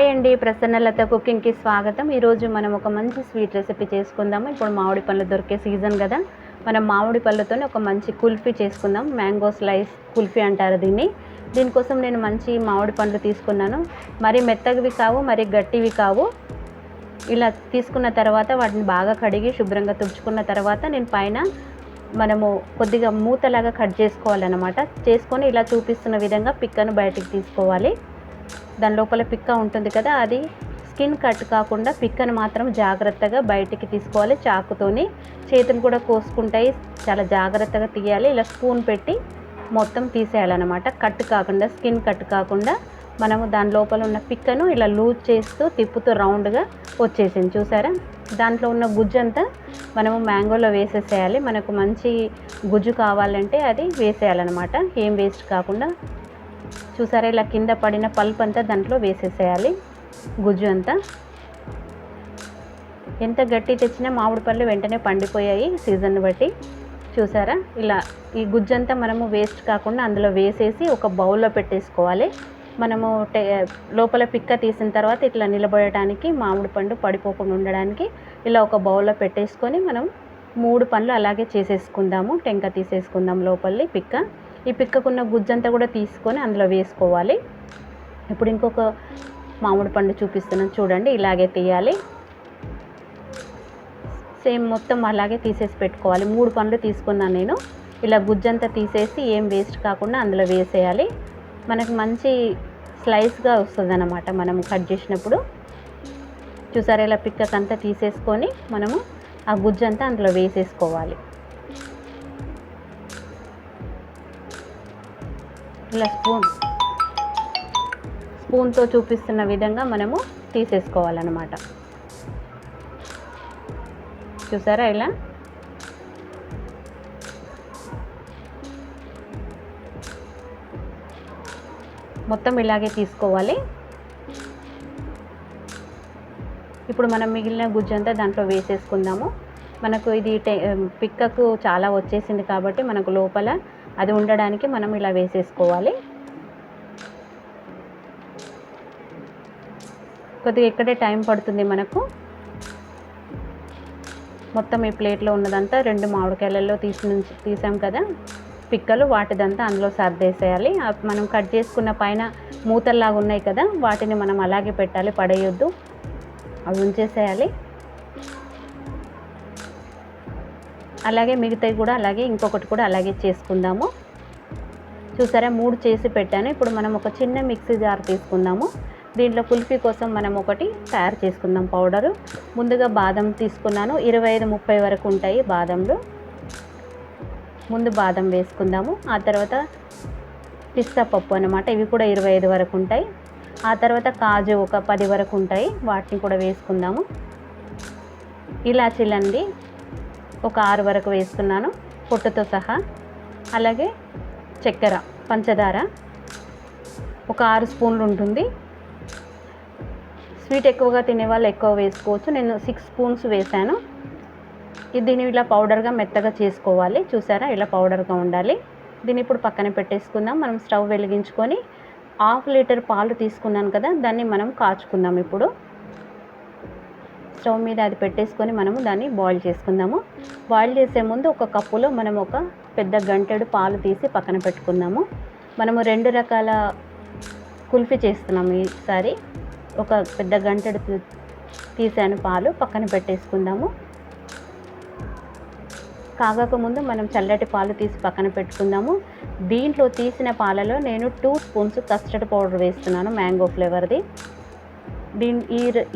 Hi అండి, ప్రసన్నలత కుకింగ్కి స్వాగతం. ఈరోజు మనం ఒక మంచి స్వీట్ రెసిపీ చేసుకుందాము. ఇప్పుడు మామిడి పళ్ళు దొరికే సీజన్ కదా, మనం మామిడి పళ్ళతో ఒక మంచి కుల్ఫీ చేసుకుందాం. మ్యాంగో స్లైస్ కుల్ఫీ అంటారు దీన్ని. దీనికోసం నేను మంచి మామిడి పండ్లు తీసుకున్నాను. మరీ మెత్తగివి కావు, మరీ గట్టివి కావు. ఇలా తీసుకున్న తర్వాత వాటిని బాగా కడిగి శుభ్రంగా తుడుచుకున్న తర్వాత నేను పైన మనము కొద్దిగా మూతలాగా కట్ చేసుకోవాలన్నమాట. చేసుకొని ఇలా చూపిస్తున్న విధంగా పిక్కను బయటికి తీసుకోవాలి. దాని లోపల పిక్క ఉంటుంది కదా, అది స్కిన్ కట్ కాకుండా పిక్కను మాత్రం జాగ్రత్తగా బయటికి తీసుకోవాలి. చాకుతోని చేతులు కూడా కోసుకుంటాయి, చాలా జాగ్రత్తగా తీయాలి. ఇలా స్పూన్ పెట్టి మొత్తం తీసేయాలన్నమాట. కట్ కాకుండా, స్కిన్ కట్ కాకుండా మనము దాని లోపల ఉన్న పిక్కను ఇలా లూజ్ చేస్తూ తిప్పుతూ రౌండ్గా వచ్చేసింది, చూసారా? దాంట్లో ఉన్న గుజ్జు అంతా మనము మ్యాంగోలో వేసేసేయాలి. మనకు మంచి గుజ్జు కావాలంటే అది వేసేయాలన్నమాట, ఏం వేస్ట్ కాకుండా. చూసారా, ఇలా కింద పడిన పల్ప్ అంతా దాంట్లో వేసేసేయాలి, గుజ్జు అంతా. ఎంత గట్టి తెచ్చినా మామిడి పళ్ళు వెంటనే పండిపోయాయి సీజన్ బట్టి. చూసారా, ఇలా ఈ గుజ్జు అంతా మనము వేస్ట్ కాకుండా అందులో వేసేసి ఒక బౌల్లో పెట్టేసుకోవాలి. మనము లోపల పిక్క తీసిన తర్వాత ఇట్లా నిలబడటానికి, మామిడి పండు పడిపోకుండా ఉండడానికి ఇలా ఒక బౌల్లో పెట్టేసుకొని మనం 3 పండ్లు అలాగే చేసేసుకుందాము. టెంక తీసేసుకుందాం లోపలి పిక్క. ఈ పిక్కకున్న గుజ్జంతా కూడా తీసుకొని అందులో వేసుకోవాలి. ఇప్పుడు ఇంకొక మామిడి పండు చూపిస్తున్నాను చూడండి, ఇలాగే తీయాలి. సేమ్ మొత్తం అలాగే తీసేసి పెట్టుకోవాలి. 3 పండ్లు తీసుకున్నాను నేను. ఇలా గుజ్జంతా తీసేసి ఏం వేస్ట్ కాకుండా అందులో వేసేయాలి. మనకు మంచి స్లైస్గా వస్తుంది అన్నమాట మనం కట్ చేసినప్పుడు. చూసారా, ఇలా పిక్కకంతా తీసేసుకొని మనము ఆ గుజ్జంతా అందులో వేసేసుకోవాలి. ఇలా స్పూన్తో చూపిస్తున్న విధంగా మనము తీసేసుకోవాలన్నమాట. చూసారా, ఇలా మొత్తం ఇలాగే తీసుకోవాలి. ఇప్పుడు మనం మిగిలిన గుజ్జంతా దాంట్లో వేసేసుకుందాము. మనకు ఇది పిక్కకు చాలా వచ్చేసింది కాబట్టి మనకు లోపల అది ఉండడానికి మనం ఇలా వేసేసుకోవాలి. కొద్దిగా ఇక్కడే టైం పడుతుంది మనకు. మొత్తం ఈ ప్లేట్లో ఉన్నదంతా 2 మామిడికాయలలో తీసాం కదా పిక్కలు, వాటిదంతా అందులో సర్దేసేయాలి. మనం కట్ చేసుకున్న పైన మూతల్లాగా ఉన్నాయి కదా, వాటిని మనం అలాగే పెట్టాలి, పడేయొద్దు, అవి ఉంచేసేయాలి. అలాగే మిగతాయి కూడా అలాగే, ఇంకొకటి కూడా అలాగే చేసుకుందాము. చూసారా, 3 చేసి పెట్టాను. ఇప్పుడు మనం ఒక చిన్న మిక్సీ జార్ తీసుకుందాము. దీంట్లో కుల్ఫీ కోసం మనం ఒకటి తయారు చేసుకుందాం పౌడరు. ముందుగా బాదం తీసుకున్నాను, 25-30 వరకు ఉంటాయి బాదంలు. ముందు బాదం వేసుకుందాము. ఆ తర్వాత పిస్తా పప్పు అన్నమాట, ఇవి కూడా 25 వరకు ఉంటాయి. ఆ తర్వాత కాజు ఒక 10 వరకు ఉంటాయి, వాటిని కూడా వేసుకుందాము. ఇలాచీలండి ఒక 6 వరకు వేస్తున్నాను పొట్టుతో సహా. అలాగే చక్కెర, పంచదార ఒక 6 స్పూన్లు ఉంటుంది. స్వీట్ ఎక్కువగా తినేవాళ్ళు ఎక్కువ వేసుకోవచ్చు. నేను 6 స్పూన్స్ వేసాను. దీన్ని ఇలా పౌడర్గా మెత్తగా చేసుకోవాలి. చూసారా, ఇలా పౌడర్గా ఉండాలి. దీన్ని ఇప్పుడు పక్కన పెట్టేసుకుందాం. మనం స్టవ్ వెలిగించుకొని 1/2 లీటర్ పాలు తీసుకున్నాను కదా, దాన్ని మనం కాచుకుందాం. ఇప్పుడు స్టవ్ మీద అది పెట్టేసుకొని మనము దాన్ని బాయిల్ చేసుకుందాము. బాయిల్ చేసే ముందు ఒక కప్పులో మనం ఒక పెద్ద గంటెడు పాలు తీసి పక్కన పెట్టుకుందాము. మనము 2 రకాల కుల్ఫీ చేస్తున్నాము ఈసారి. ఒక పెద్ద గంటెడు తీసాను పాలు, పక్కన పెట్టేసుకుందాము. కాగకముందు మనం చల్లటి పాలు తీసి పక్కన పెట్టుకుందాము. దీంట్లో తీసిన పాలలో నేను 2 స్పూన్స్ కస్టర్డ్ పౌడర్ వేస్తున్నాను, మ్యాంగో ఫ్లేవర్ది.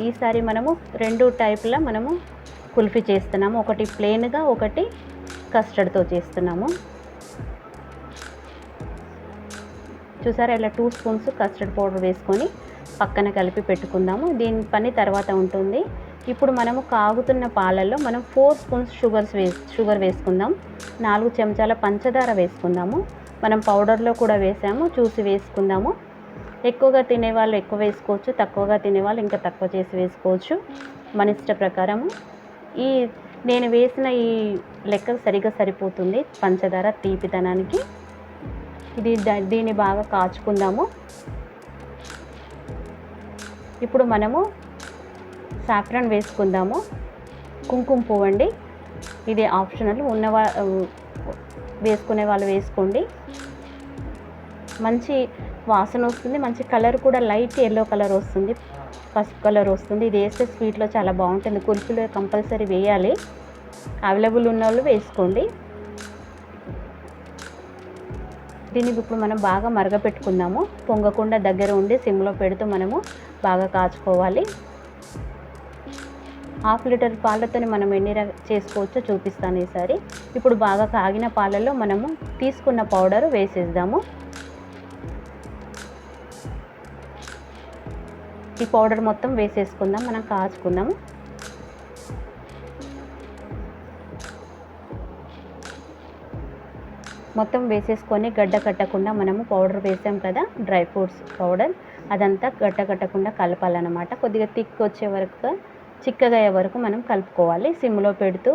ఈసారి మనము 2 టైపుల మనము కుల్ఫీ చేస్తున్నాము. ఒకటి ప్లెయిన్గా, ఒకటి కస్టర్డ్తో చేస్తున్నాము. చూసారా, ఇలా 2 స్పూన్స్ కస్టర్డ్ పౌడర్ వేసుకొని పక్కన కలిపి పెట్టుకుందాము. దీని పని తర్వాత ఉంటుంది. ఇప్పుడు మనము కాగుతున్న పాలల్లో మనం 4 స్పూన్స్ షుగర్ వేసుకుందాం. 4 చెంచాల పంచదార వేసుకుందాము. మనం పౌడర్లో కూడా వేసాము, చూసి వేసుకుందాము. ఎక్కువగా తినేవాళ్ళు ఎక్కువ వేసుకోవచ్చు, తక్కువగా తినేవాళ్ళు ఇంకా తక్కువ చేసి వేసుకోవచ్చు, మన ఇష్ట ప్రకారము. నేను వేసిన ఈ లెక్క సరిగ్గా సరిపోతుంది పంచదార తీపితనానికి. దీన్ని బాగా కాచుకుందాము. ఇప్పుడు మనము సాఫ్రాన్ వేసుకుందాము. కుంకుమ పువ్వు అండి, ఇది ఆప్షనల్, వేసుకునే వాళ్ళు వేసుకోండి. మంచి వాసన వస్తుంది, మంచి కలర్ కూడా లైట్ ఎల్లో కలర్ వస్తుంది, పసుపు కలర్ వస్తుంది. ఇది వేస్తే స్వీట్లో చాలా బాగుంటుంది. కుల్ఫీలో కంపల్సరీ వేయాలి. అవైలబుల్ ఉన్న వాళ్ళు వేసుకోండి. దీన్ని ఇప్పుడు మనం బాగా మరగపెట్టుకుందాము. పొంగకుండా దగ్గర ఉండి సిమ్లో పెడుతూ మనము బాగా కాచుకోవాలి. 1/2 లీటర్ పాలతో మనం ఎన్ని చేసుకోవచ్చో చూపిస్తాను ఈసారి. ఇప్పుడు బాగా కాగిన పాలలో మనము తీసుకున్న పౌడరు వేసేద్దాము. ఈ పౌడర్ మొత్తం వేసేసుకుందాం, మనం కాచుకుందాము. మొత్తం వేసేసుకొని గడ్డ కట్టకుండా మనము పౌడర్ వేసాం కదా, డ్రై ఫ్రూట్స్ పౌడర్, అదంతా గడ్డ కట్టకుండా కలపాలన్నమాట. కొద్దిగా థిక్ వచ్చే వరకు, చిక్కగా అయ్యే వరకు మనం కలుపుకోవాలి సిమ్లో పెడుతూ.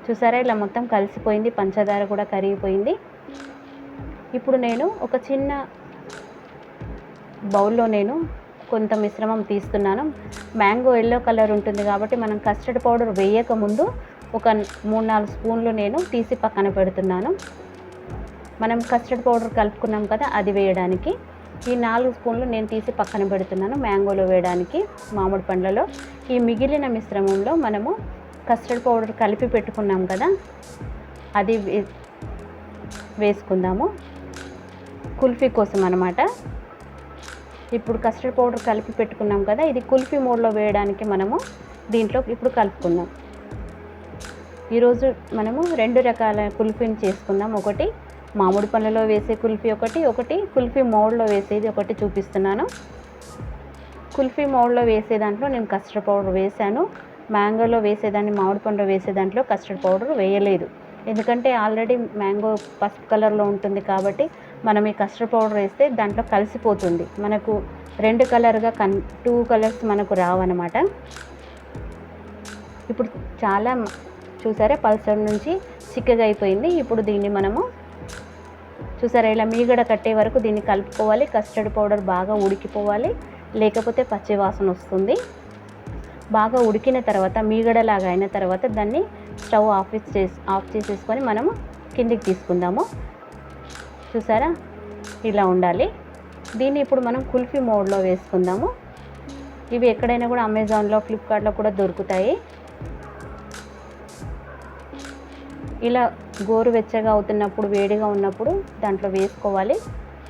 చూసారా, ఇలా మొత్తం కలిసిపోయింది, పంచదార కూడా కరిగిపోయింది. ఇప్పుడు నేను ఒక చిన్న బౌల్లో నేను కొంత మిశ్రమం తీస్తున్నాను. మ్యాంగో ఎల్లో కలర్ ఉంటుంది కాబట్టి మనం కస్టర్డ్ పౌడర్ వేయకముందు ఒక 3-4 స్పూన్లు నేను తీసి పక్కన పెడుతున్నాను. మనం కస్టర్డ్ పౌడర్ కలుపుకున్నాం కదా, అది వేయడానికి ఈ 4 స్పూన్లు నేను తీసి పక్కన పెడుతున్నాను మ్యాంగోలో వేయడానికి, మామిడి పండ్లలో. ఈ మిగిలిన మిశ్రమంలో మనము కస్టర్డ్ పౌడర్ కలిపి పెట్టుకున్నాం కదా, అది వేసుకుందాము కుల్ఫీ కోసం అన్నమాట. ఇప్పుడు కస్టర్డ్ పౌడర్ కలిపి పెట్టుకున్నాం కదా, ఇది కుల్ఫీ మోడ్లో వేయడానికి మనము దీంట్లో ఇప్పుడు కలుపుకుందాం. ఈరోజు మనము 2 రకాల కుల్ఫీని చేసుకుందాం. ఒకటి మామిడి పళ్ళలో వేసే కుల్ఫీ, ఒకటి కుల్ఫీ మోడ్లో వేసేది ఒకటి చూపిస్తున్నాను. కుల్ఫీ మోడ్లో వేసే దాంట్లో నేను కస్టర్డ్ పౌడర్ వేసాను. మ్యాంగోలో వేసేదాన్ని, మామిడి పండులో వేసే దాంట్లో కస్టర్డ్ పౌడర్ వేయలేదు. ఎందుకంటే ఆల్రెడీ మ్యాంగో పసుపు కలర్లో ఉంటుంది కాబట్టి మనం ఈ కస్టర్డ్ పౌడర్ వేస్తే దాంట్లో కలిసిపోతుంది. మనకు 2 కలర్గా 2 కలర్స్ మనకు రావన్నమాట. ఇప్పుడు చాలా చూసారా, పల్సర్ నుంచి చిక్కగా అయిపోయింది. ఇప్పుడు దీన్ని మనము చూసారా, ఇలా మీగడ కట్టే వరకు దీన్ని కలుపుకోవాలి. కస్టర్డ్ పౌడర్ బాగా ఉడికిపోవాలి, లేకపోతే పచ్చి వాసన వస్తుంది. బాగా ఉడికిన తర్వాత, మీగడలాగా అయిన తర్వాత దాన్ని స్టవ్ ఆఫ్ చేసేసుకొని మనము కిందికి తీసుకుందాము. చూసారా, ఇలా ఉండాలి. దీన్ని ఇప్పుడు మనం కుల్ఫీ మోడ్లో వేసుకుందాము. ఇవి ఎక్కడైనా కూడా అమెజాన్లో, ఫ్లిప్కార్ట్లో కూడా దొరుకుతాయి. ఇలా గోరువెచ్చగా అవుతున్నప్పుడు, వేడిగా ఉన్నప్పుడు దాంట్లో వేసుకోవాలి.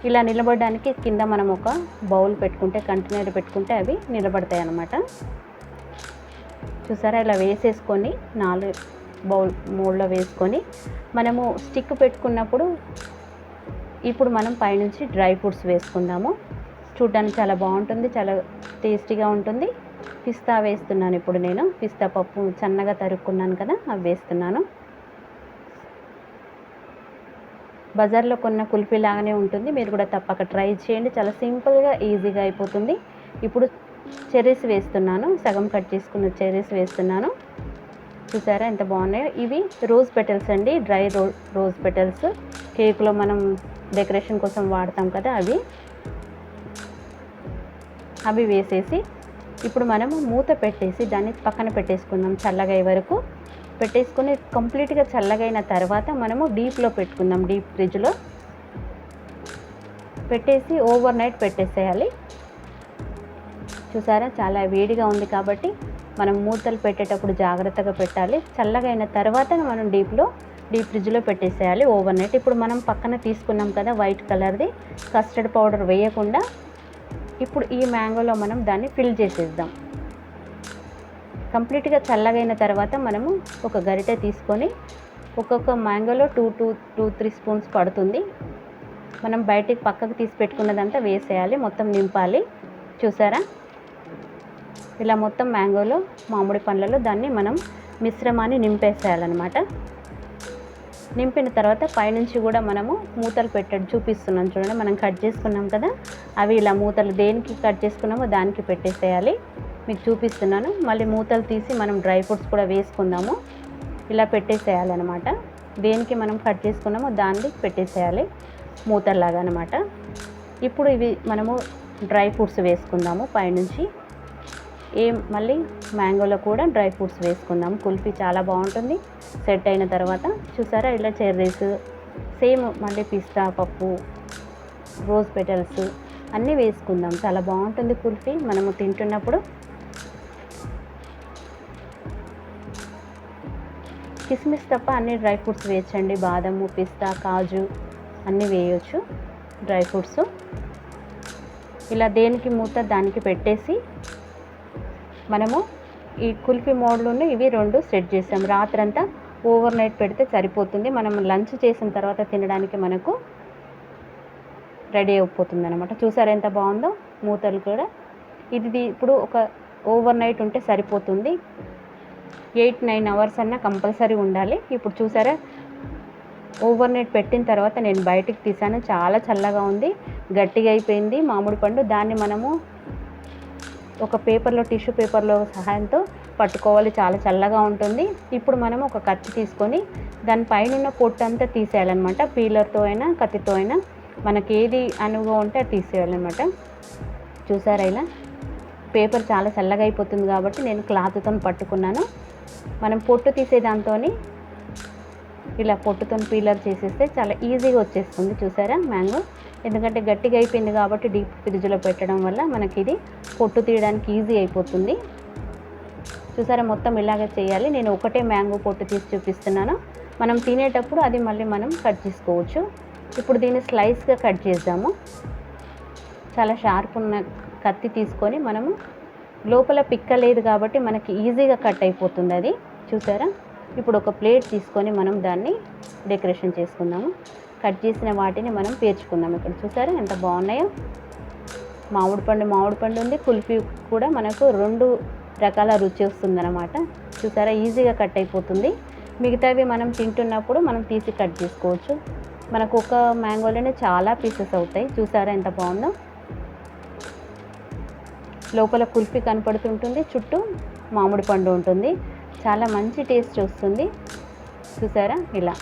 ఇలా నిలబడడానికి కింద మనం ఒక బౌల్ పెట్టుకుంటే, కంటైనర్ పెట్టుకుంటే అవి నిలబడతాయి అన్నమాట. చూసారా, ఇలా వేసేసుకొని 4 బౌల్ మోడ్లో వేసుకొని మనము స్టిక్ పెట్టుకున్నప్పుడు ఇప్పుడు మనం పైనుంచి డ్రై ఫ్రూట్స్ వేసుకుందాము. చూడడానికి చాలా బాగుంటుంది, చాలా టేస్టీగా ఉంటుంది. పిస్తా వేస్తున్నాను. ఇప్పుడు నేను పిస్తా పప్పు సన్నగా తరుక్కున్నాను కదా, అవి వేస్తున్నాను. బజార్లో కొన్న కుల్ఫీ లాగానే ఉంటుంది, మీరు కూడా తప్పక ట్రై చేయండి. చాలా సింపుల్గా, ఈజీగా అయిపోతుంది. ఇప్పుడు చెర్రీస్ వేస్తున్నాను, సగం కట్ చేసుకున్న చెర్రీస్ వేస్తున్నాను. చూసారా ఎంత బాగున్నాయో. ఇవి రోజ్ పెటల్స్ అండి, డ్రై రోజ్ పెటల్స్. కేక్లో మనం డెకరేషన్ కోసం వాడతాం కదా, అవి వేసేసి ఇప్పుడు మనము మూత పెట్టేసి దాన్ని పక్కన పెట్టేసుకుందాం. చల్లగా అయ్యే వరకు పెట్టేసుకొని కంప్లీట్గా చల్లగైన తర్వాత మనము డీప్లో పెట్టుకుందాం. డీప్ ఫ్రిడ్జ్లో పెట్టేసి ఓవర్ నైట్ పెట్టేసేయాలి. చూసారా, చాలా వేడిగా ఉంది కాబట్టి మనం మూతలు పెట్టేటప్పుడు జాగ్రత్తగా పెట్టాలి. చల్లగా అయిన తర్వాత మనం డీప్ ఫ్రిడ్జ్లో పెట్టేసేయాలి ఓవర్ నైట్. ఇప్పుడు మనం పక్కన తీసుకున్నాం కదా వైట్ కలర్ది కస్టర్డ్ పౌడర్ వేయకుండా, ఇప్పుడు ఈ మ్యాంగోలో మనం దాన్ని ఫిల్ చేసేద్దాం. కంప్లీట్గా చల్లగైన తర్వాత మనము ఒక గరిటె తీసుకొని ఒక్కొక్క మ్యాంగోలో 2-3 స్పూన్స్ పడుతుంది. మనం బయటికి పక్కకు తీసి పెట్టుకున్నదంతా వేసేయాలి, మొత్తం నింపాలి. చూసారా, ఇలా మొత్తం మ్యాంగోలో, మామిడి పండ్లలో దాన్ని మనం మిశ్రమాన్ని నింపేసేయాలన్నమాట. నింపిన తర్వాత పైనుంచి కూడా మనము మూతలు పెట్టడం చూపిస్తున్నాం చూడండి. మనం కట్ చేసుకున్నాం కదా, అవి ఇలా మూతలు దేనికి కట్ చేసుకున్నామో దానికి పెట్టేసేయాలి. మీకు చూపిస్తున్నాను. మళ్ళీ మూతలు తీసి మనం డ్రై ఫ్రూట్స్ కూడా వేసుకుందాము. ఇలా పెట్టేసేయాలన్నమాట. దేనికి మనం కట్ చేసుకున్నామో దాన్ని పెట్టేసేయాలి మూతల్లాగా అనమాట. ఇప్పుడు ఇవి మనము డ్రై ఫ్రూట్స్ వేసుకుందాము పైనుంచి. మళ్ళీ మ్యాంగోలో కూడా డ్రై ఫ్రూట్స్ వేసుకుందాము. కుల్ఫీ చాలా బాగుంటుంది సెట్ అయిన తర్వాత. చూసారా ఇలా చెర్రీస్, సేమ్ మళ్ళీ పిస్తా పప్పు, రోజ్ పెటల్స్ అన్నీ వేసుకుందాం. చాలా బాగుంటుంది కుల్ఫీ మనము తింటున్నప్పుడు. కిస్మిస్ తప్ప అన్ని డ్రై ఫ్రూట్స్ వేయచ్చండి. బాదము, పిస్తా, కాజు అన్నీ వేయచ్చు డ్రై ఫ్రూట్స్. ఇలా దేనికి మూత దానికి పెట్టేసి మనము ఈ కుల్ఫీ మోడ్లోనే ఇవి 2 సెట్ చేసాం. రాత్రంతా ఓవర్ నైట్ పెడితే సరిపోతుంది. మనం లంచ్ చేసిన తర్వాత తినడానికి మనకు రెడీ అయిపోతుంది అనమాట. చూసారా ఎంత బాగుందో మూతలు కూడా. ఇది ఇప్పుడు ఒక ఓవర్ నైట్ ఉంటే సరిపోతుంది. 8-9 అవర్స్ అన్నా కంపల్సరీ ఉండాలి. ఇప్పుడు చూసారా ఓవర్ నైట్ పెట్టిన తర్వాత నేను బయటికి తీసాను. చాలా చల్లగా ఉంది, గట్టిగా అయిపోయింది మామిడి పండు. దాన్ని మనము ఒక పేపర్లో, టిష్యూ పేపర్లో సహాయంతో పట్టుకోవాలి. చాలా చల్లగా ఉంటుంది. ఇప్పుడు మనము ఒక కత్తి తీసుకొని దాని పైన ఉన్న పొట్టు అంతా తీసేయాలన్నమాట. పీలర్తో అయినా కత్తితో అయినా మనకి ఏది అనువుగా ఉంటే అది తీసేయాలన్నమాట. చూసారా ఇలా పేపర్ చాలా చల్లగా అయిపోతుంది కాబట్టి నేను క్లాత్తో పట్టుకున్నాను. మనం పొట్టు తీసే దాంతో ఇలా పొట్టుతో పీలర్ చేసేస్తే చాలా ఈజీగా వచ్చేస్తుంది. చూసారా మ్యాంగో, ఎందుకంటే గట్టిగా అయిపోయింది కాబట్టి డీప్ ఫ్రిడ్జ్లో పెట్టడం వల్ల మనకి ఇది పొట్టు తీయడానికి ఈజీ అయిపోతుంది. చూసారా మొత్తం ఇలాగే చేయాలి. నేను ఒకటే మ్యాంగో పొట్టు తీసి చూపిస్తున్నాను. మనం తినేటప్పుడు అది మళ్ళీ మనం కట్ చేసుకోవచ్చు. ఇప్పుడు దీన్ని స్లైస్గా కట్ చేద్దాము. చాలా షార్ప్ ఉన్న కత్తి తీసుకొని మనము లోపల పిక్క లేదు కాబట్టి మనకి ఈజీగా కట్ అయిపోతుంది అది. చూసారా ఇప్పుడు ఒక ప్లేట్ తీసుకొని మనం దాన్ని డెకరేషన్ చేసుకుందాము. కట్ చేసిన వాటిని మనం పేర్చుకుందాం. ఇక్కడ చూసారా ఎంత బాగున్నాయో. మామిడి పండు ఉంది. కుల్ఫీ కూడా మనకు 2 రకాల రుచి వస్తుందన్నమాట. చూసారా ఈజీగా కట్ అయిపోతుంది. మిగతావి మనం తింటున్నప్పుడు మనం తీసి కట్ చేసుకోవచ్చు. మనకు ఒక మ్యాంగోలోనే చాలా పీసెస్ అవుతాయి. చూసారా ఎంత బాగుందో. లోపల కుల్ఫీ కనపడుతుంటుంది, చుట్టూ మామిడి పండు ఉంటుంది. చాలా మంచి టేస్ట్ వస్తుంది. చూసారా ఇలా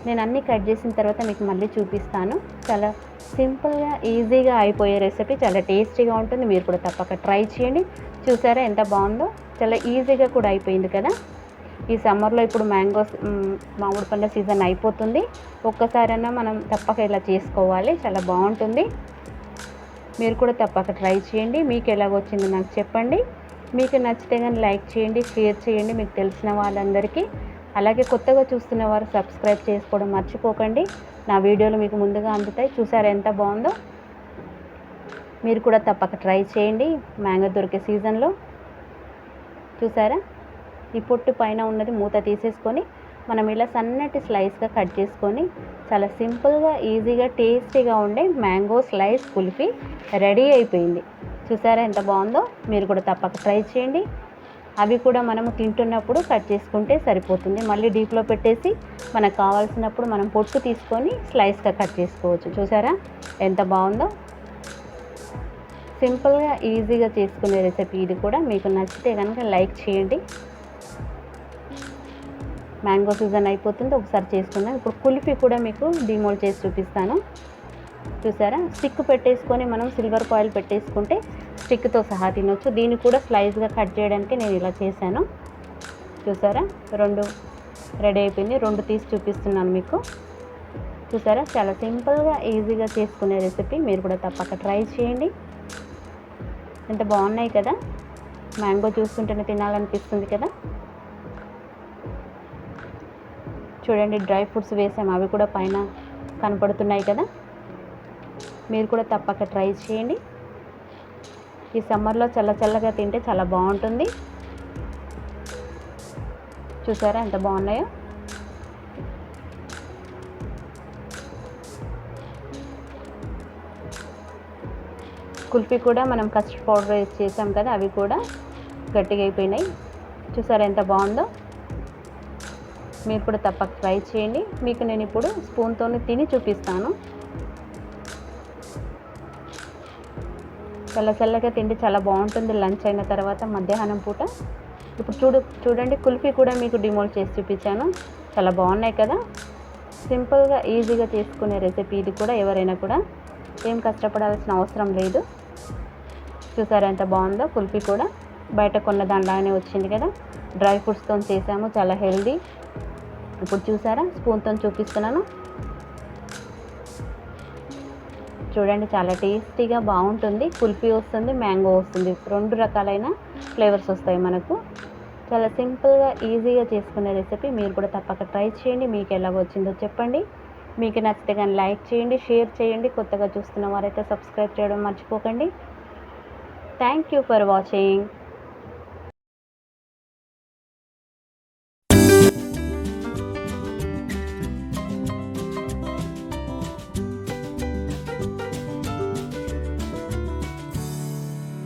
నేను అన్నీ కట్ చేసిన తర్వాత మీకు మళ్ళీ చూపిస్తాను. చాలా సింపుల్గా ఈజీగా అయిపోయే రెసిపీ, చాలా టేస్టీగా ఉంటుంది. మీరు కూడా తప్పక ట్రై చేయండి. చూసారా ఎంత బాగుందో. చాలా ఈజీగా కూడా అయిపోయింది కదా. ఈ సమ్మర్లో ఇప్పుడు మామిడి పండ్ల సీజన్ అయిపోతుంది. ఒక్కసారైనా మనం తప్పక ఇలా చేసుకోవాలి. చాలా బాగుంటుంది. మీరు కూడా తప్పక ట్రై చేయండి. మీకు ఎలాగొచ్చిందో నాకు చెప్పండి. మీకు నచ్చితే కానీ లైక్ చేయండి, షేర్ చేయండి మీకు తెలిసిన వాళ్ళందరికీ. అలాగే కొత్తగా చూస్తున్న వారు సబ్స్క్రైబ్ చేసుకోవడం మర్చిపోకండి. నా వీడియోలు మీకు ముందుగా అందుతాయి. చూసారా ఎంత బాగుందో. మీరు కూడా తప్పక ట్రై చేయండి మ్యాంగో దొరికే సీజన్లో. చూసారా ఈ పొట్టు పైన ఉన్నది మూత తీసేసుకొని మనం ఇలా సన్నటి స్లైస్గా కట్ చేసుకొని చాలా సింపుల్గా ఈజీగా టేస్టీగా ఉండే మ్యాంగో స్లైస్ కుల్ఫీ రెడీ అయిపోయింది. చూసారా ఎంత బాగుందో. మీరు కూడా తప్పక ట్రై చేయండి. అవి కూడా మనము తింటున్నప్పుడు కట్ చేసుకుంటే సరిపోతుంది. మళ్ళీ డీప్లో పెట్టేసి మనకు కావాల్సినప్పుడు మనం పొట్టు తీసుకొని స్లైస్గా కట్ చేసుకోవచ్చు. చూసారా ఎంత బాగుందో. సింపుల్గా ఈజీగా చేసుకునే రెసిపీ ఇది కూడా. మీకు నచ్చితే కనుక లైక్ చేయండి. మ్యాంగో సీజన్ అయిపోతుంది, ఒకసారి చేసుకుందాం. ఇప్పుడు కుల్ఫీ కూడా మీకు డిమోల్డ్ చేసి చూపిస్తాను. చూసారా స్టిక్ పెట్టేసుకొని మనం సిల్వర్ ఫాయిల్ పెట్టేసుకుంటే స్టిక్తో సహా తినొచ్చు. దీన్ని కూడా స్లైస్గా కట్ చేయడానికి నేను ఇలా చేశాను. చూసారా 2 రెడీ అయిపోయింది. 2 తీసి చూపిస్తున్నాను మీకు. చూసారా చాలా సింపుల్గా ఈజీగా చేసుకునే రెసిపీ. మీరు కూడా తప్పక ట్రై చేయండి. ఎంత బాగున్నాయి కదా. మ్యాంగో చూస్తుంటేనే తినాలనిపిస్తుంది కదా. చూడండి డ్రై ఫ్రూట్స్ వేసాము, అవి కూడా పైన కనపడుతున్నాయి కదా. మీరు కూడా తప్పక ట్రై చేయండి. ఈ సమ్మర్లో చల్లగా తింటే చాలా బాగుంటుంది. చూసారా ఎంత బాగున్నాయో. కుల్ఫీ కూడా మనం కస్టర్డ్ పౌడర్ వేసి చేసాం కదా, అవి కూడా గట్టిగా అయిపోయినాయి. చూసారా ఎంత బాగుందో. మీరు కూడా తప్పక ట్రై చేయండి. మీకు నేను ఇప్పుడు స్పూన్తో తిని చూపిస్తాను. చల్లగా తింటే చాలా బాగుంటుంది లంచ్ అయిన తర్వాత మధ్యాహ్నం పూట. ఇప్పుడు చూడండి కుల్ఫీ కూడా మీకు డిమోల్డ్ చేసి చూపించాను. చాలా బాగున్నాయి కదా. సింపుల్గా ఈజీగా చేసుకునే రెసిపీ ఇది కూడా. ఎవరైనా కూడా ఏం కష్టపడాల్సిన అవసరం లేదు. చూసారా ఎంత బాగుందో కుల్ఫీ కూడా, బయట కొన్న దానిలాగానే వచ్చింది కదా. డ్రై ఫ్రూట్స్తో చేసాము, చాలా హెల్దీ. ఇప్పుడు చూసారా స్పూన్తో చూపిస్తున్నాను, చూడండి చాలా టేస్టీగా బాగుంటుంది. కుల్ఫీ వస్తుంది, మ్యాంగో వస్తుంది, 2 రకాలైన ఫ్లేవర్స్ వస్తాయి మనకు. చాలా సింపుల్గా ఈజీగా చేసుకునే రెసిపీ. మీరు కూడా తప్పక ట్రై చేయండి. మీకు ఎలా వచ్చిందో చెప్పండి. మీకు నచ్చితే కానీ లైక్ చేయండి, షేర్ చేయండి. కొత్తగా చూస్తున్న వారైతే సబ్స్క్రైబ్ చేయడం మర్చిపోకండి. Thank you for watching.